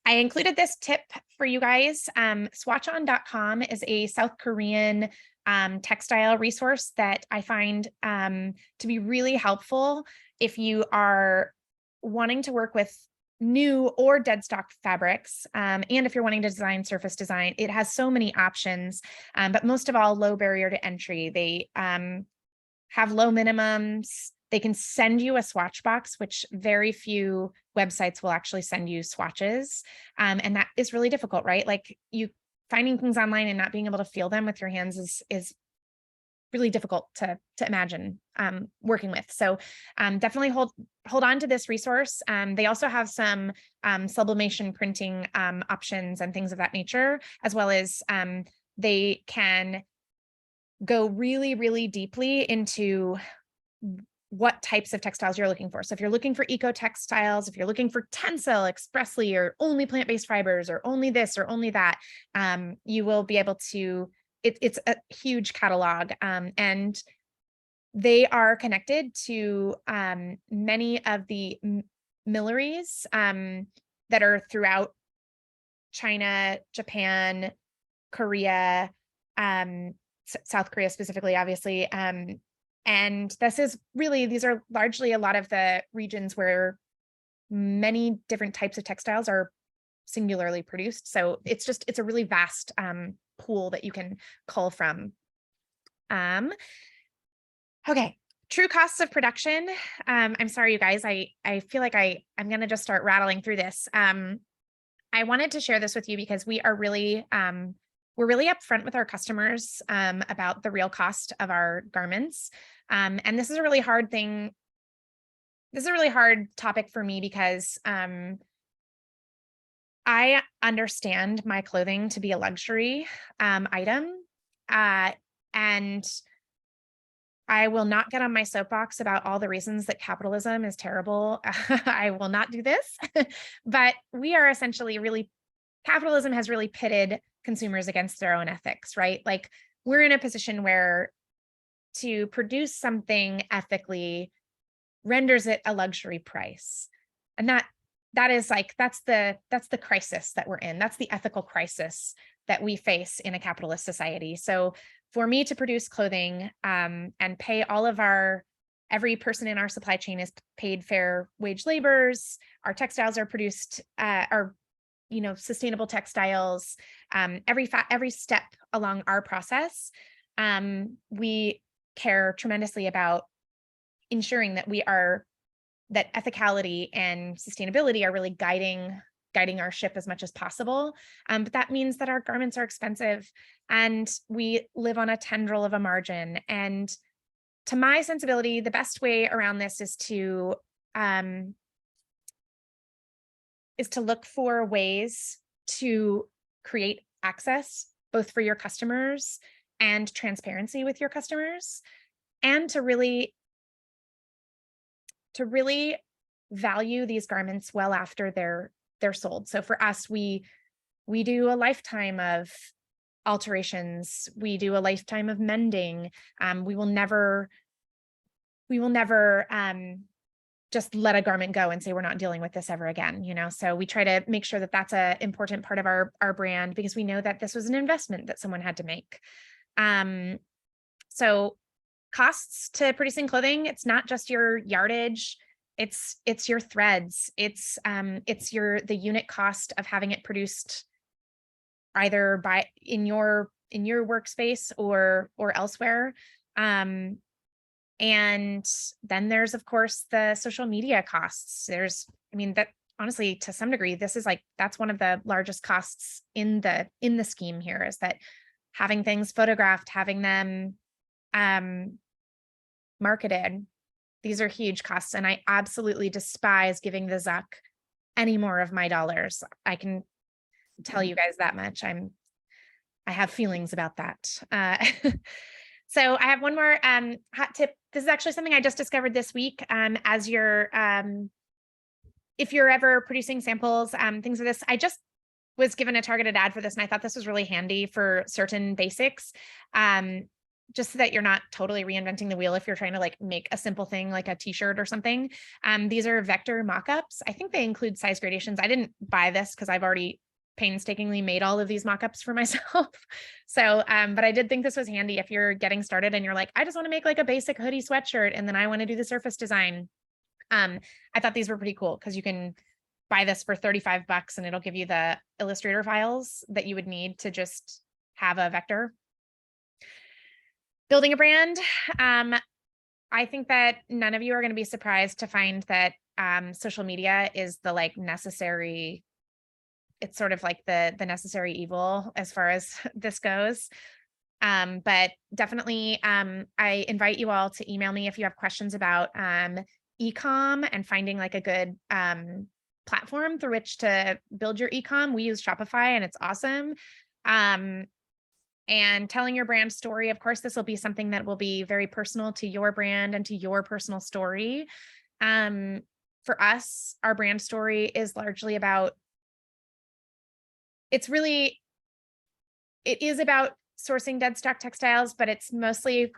I included this tip for you guys. Swatchon.com is a South Korean textile resource that I find to be really helpful if you are wanting to work with new or dead stock fabrics, and if you're wanting to design surface design. It has so many options, but most of all, low barrier to entry. They have low minimums. They can send you a swatch box, which very few websites will actually send you swatches. And that is really difficult, right? Like finding things online and not being able to feel them with your hands is really difficult to imagine working with. So definitely hold on to this resource. They also have some sublimation printing options and things of that nature, as well as they can go really, really deeply into what types of textiles you're looking for. So if you're looking for eco textiles, if you're looking for tencel expressly, or only plant-based fibers, or only this or only that, you will be able to it's a huge catalog, and they are connected to many of the milleries that are throughout China, Japan, Korea, South Korea specifically, obviously. And these are largely a lot of the regions where many different types of textiles are singularly produced. So it's a really vast pool that you can cull from. Okay, true costs of production. I'm sorry, you guys, I feel like I'm gonna just start rattling through this. I wanted to share this with you because we are really, we're really upfront with our customers about the real cost of our garments. And this is a really hard thing. This is a really hard topic for me because I understand my clothing to be a luxury item. And I will not get on my soapbox about all the reasons that capitalism is terrible. I will not do this, but we are essentially capitalism has really pitted consumers against their own ethics, right? Like we're in a position where to produce something ethically renders it a luxury price. And that is like, that's the crisis that we're in. That's the ethical crisis that we face in a capitalist society. So for me to produce clothing and pay all of every person in our supply chain is paid fair wage laborers, our textiles are produced, sustainable textiles, every step along our process, we care tremendously about ensuring that that ethicality and sustainability are really guiding our ship as much as possible. But that means that our garments are expensive and we live on a tendril of a margin. And to my sensibility, the best way around this is to look for ways to create access, both for your customers and transparency with your customers, and to really value these garments well after they're sold. So for us, we do a lifetime of alterations. We do a lifetime of mending. We will never just let a garment go and say we're not dealing with this ever again. So we try to make sure that that's an important part of our brand, because we know that this was an investment that someone had to make. So costs to producing clothing, it's not just your yardage. It's your threads. It's the unit cost of having it produced either in your workspace or elsewhere. And then there's, of course, the social media costs. That honestly, to some degree, that's one of the largest costs in the scheme here, is that having things photographed, having them marketed. These are huge costs, and I absolutely despise giving the Zuck any more of my dollars. I can tell you guys that much. I have feelings about that. So I have one more hot tip. This is actually something I just discovered this week. If you're ever producing samples, things of this, I just was given a targeted ad for this, and I thought this was really handy for certain basics. Just so that you're not totally reinventing the wheel if you're trying to make a simple thing like a t-shirt or something. These are vector mock-ups. I think they include size gradations. I didn't buy this because I've already painstakingly made all of these mock-ups for myself. So, but I did think this was handy if you're getting started and you're like, I just want to make a basic hoodie sweatshirt and then I want to do the surface design. I thought these were pretty cool because you can buy this for $35 and it'll give you the Illustrator files that you would need to just have a vector. Building a brand. I think that none of you are going to be surprised to find that social media is the necessary, it's sort of like the necessary evil as far as this goes. But definitely, I invite you all to email me if you have questions about e-com and finding a good platform through which to build your e-com. We use Shopify and it's awesome. And telling your brand story, of course, this will be something that will be very personal to your brand and to your personal story. For us, our brand story is largely about, it is about sourcing dead stock textiles, but it's mostly,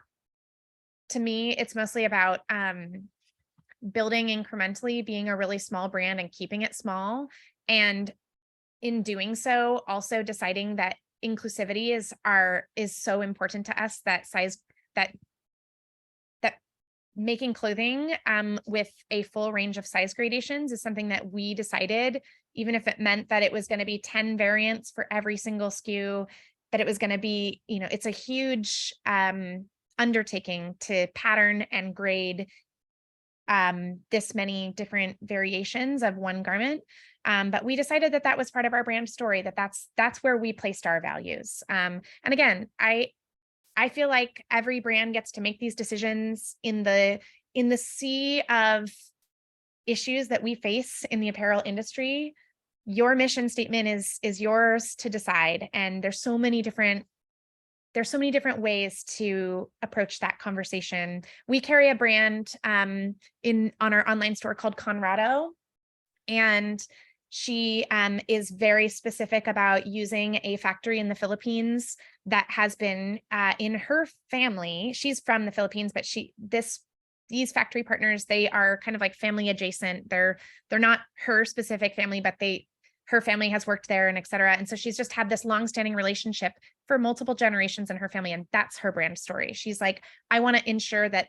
to me, it's mostly about building incrementally, being a really small brand and keeping it small. And in doing so, also deciding that inclusivity is so important to us, that making clothing with a full range of size gradations is something that we decided, even if it meant that it was going to be 10 variants for every single SKU, that it was going to be, it's a huge undertaking to pattern and grade this many different variations of one garment. But we decided that that was part of our brand story, that's where we placed our values. And again, I feel like every brand gets to make these decisions in the sea of issues that we face in the apparel industry. Your mission statement is yours to decide. And there's so many different ways to approach that conversation. We carry a brand on our online store called Conrado, and she is very specific about using a factory in the Philippines that has been in her family. She's from the Philippines, but these factory partners, they are kind of like family adjacent. They're not her specific family, but her family has worked there and et cetera. And so she's just had this longstanding relationship for multiple generations in her family. And that's her brand story. She's like, I want to ensure that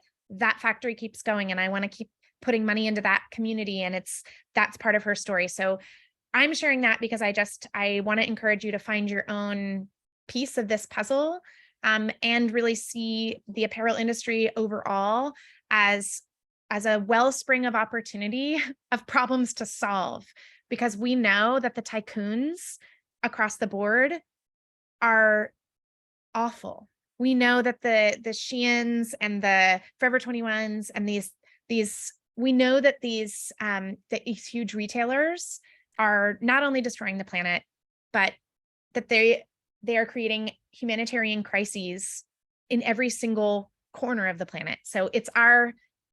factory keeps going, and I want to keep putting money into that community. And that's part of her story. So I'm sharing that because I want to encourage you to find your own piece of this puzzle, and really see the apparel industry overall as a wellspring of opportunity, of problems to solve, because we know that the tycoons across the board are awful. We know that the Sheins and the Forever 21s and we know that these huge retailers are not only destroying the planet, but that they are creating humanitarian crises in every single corner of the planet. So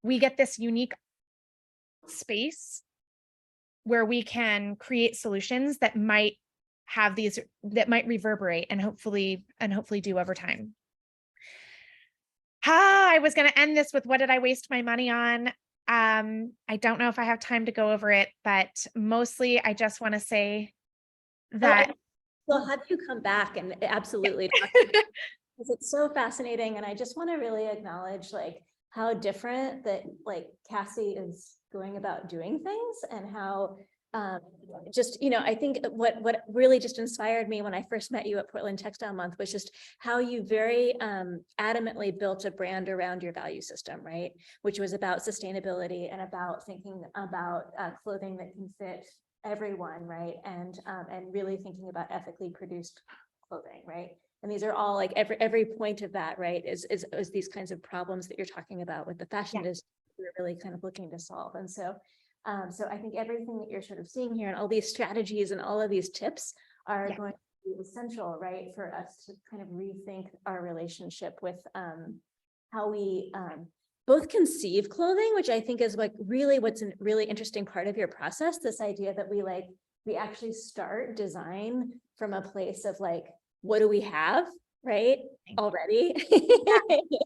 we get this unique space where we can create solutions that might reverberate and hopefully do over time. I was going to end this with, what did I waste my money on? I don't know if I have time to go over it, but mostly I just want to say that. Well, have you come back and absolutely talk because it's so fascinating. And I just want to really acknowledge like how different that like Cassie is going about doing things, and how just, I think what really just inspired me when I first met you at Portland Textile Month was just how you very adamantly built a brand around your value system, right? Which was about sustainability and about thinking about clothing that can fit everyone, right? And really thinking about ethically produced clothing, right? And these are all like every point of that, right? Is these kinds of problems that you're talking about with the fashion industry, we're really kind of looking to solve. And so I think everything that you're sort of seeing here and all these strategies and all of these tips are going to be essential, right, for us to kind of rethink our relationship with how we both conceive clothing, which I think is like really what's a really interesting part of your process, this idea that we actually start design from a place of like, what do we have, right, already?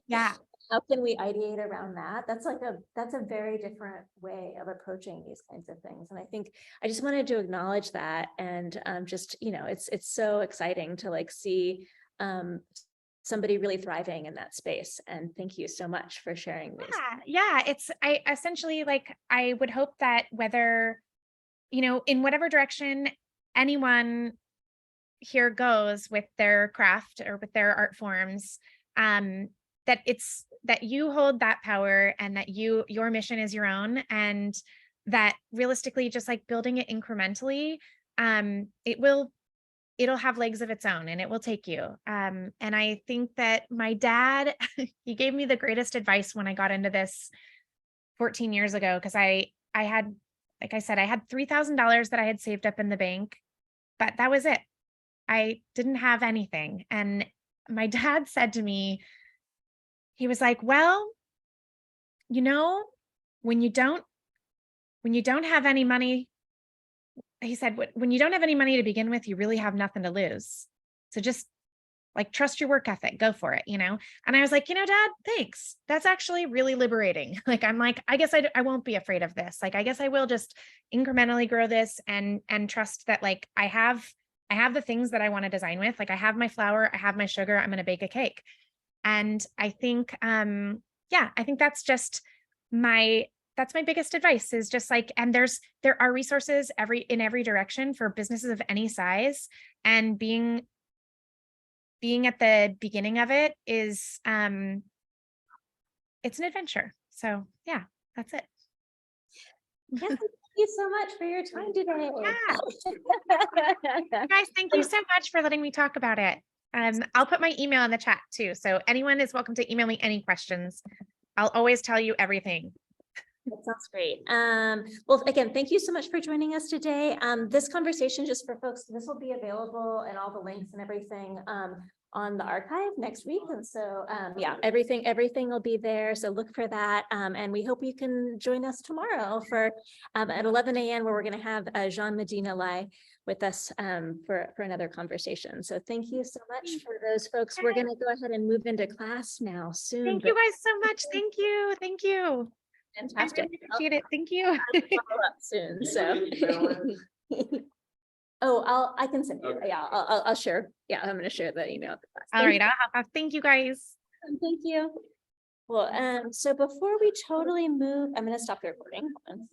Yeah. How can we ideate around that? That's a very different way of approaching these kinds of things. And I think I just wanted to acknowledge that. And just, it's so exciting to like see somebody really thriving in that space. And thank you so much for sharing this. Yeah. I essentially, like, I would hope that whether, in whatever direction anyone here goes with their craft or with their art forms, that you hold that power, and that your mission is your own, and that realistically, just like building it incrementally, it'll have legs of its own, and it will take you. And I think that my dad, he gave me the greatest advice when I got into this 14 years ago, because I had, like I said, I had $3,000 that I had saved up in the bank, but that was it. I didn't have anything. And my dad said to me, he was like, well, when you don't have any money, he said, when you don't have any money to begin with, you really have nothing to lose. So just Like, trust your work ethic, go for it, you know? And I was like, you know, Dad, thanks. That's actually really liberating. Like, I'm like, I guess I won't be afraid of this. Like, I guess I will just incrementally grow this and trust that like I have the things that I want to design with. Like, I have my flour, I have my sugar, I'm going to bake a cake. And I think, yeah, I think that's just that's my biggest advice is just like, and there are resources in every direction for businesses of any size, and being at the beginning of it is, it's an adventure. So yeah, that's it. Yeah, thank you so much for your time today. Guys, thank you so much for letting me talk about it. I'll put my email in the chat too. So anyone is welcome to email me any questions. I'll always tell you everything. That sounds great. Well, again, thank you so much for joining us today. This conversation, just for folks, this will be available and all the links and everything on the archive next week. And so, yeah, everything will be there. So look for that. And we hope you can join us tomorrow for at 11 a.m. where we're going to have Jean Medina Lai with us for another conversation. So thank you so much for those folks. We're going to go ahead and move into class now soon. Thank you guys so much. Thank you. Thank you. Fantastic. I really appreciate it. Thank you. Follow up soon. So. Oh, I can send you. Okay. Yeah, I'll share. Yeah, I'm going to share the email. All right. I'll hop off. Thank you guys. Thank you. Well, so before we totally move, I'm going to stop the recording. Hold on.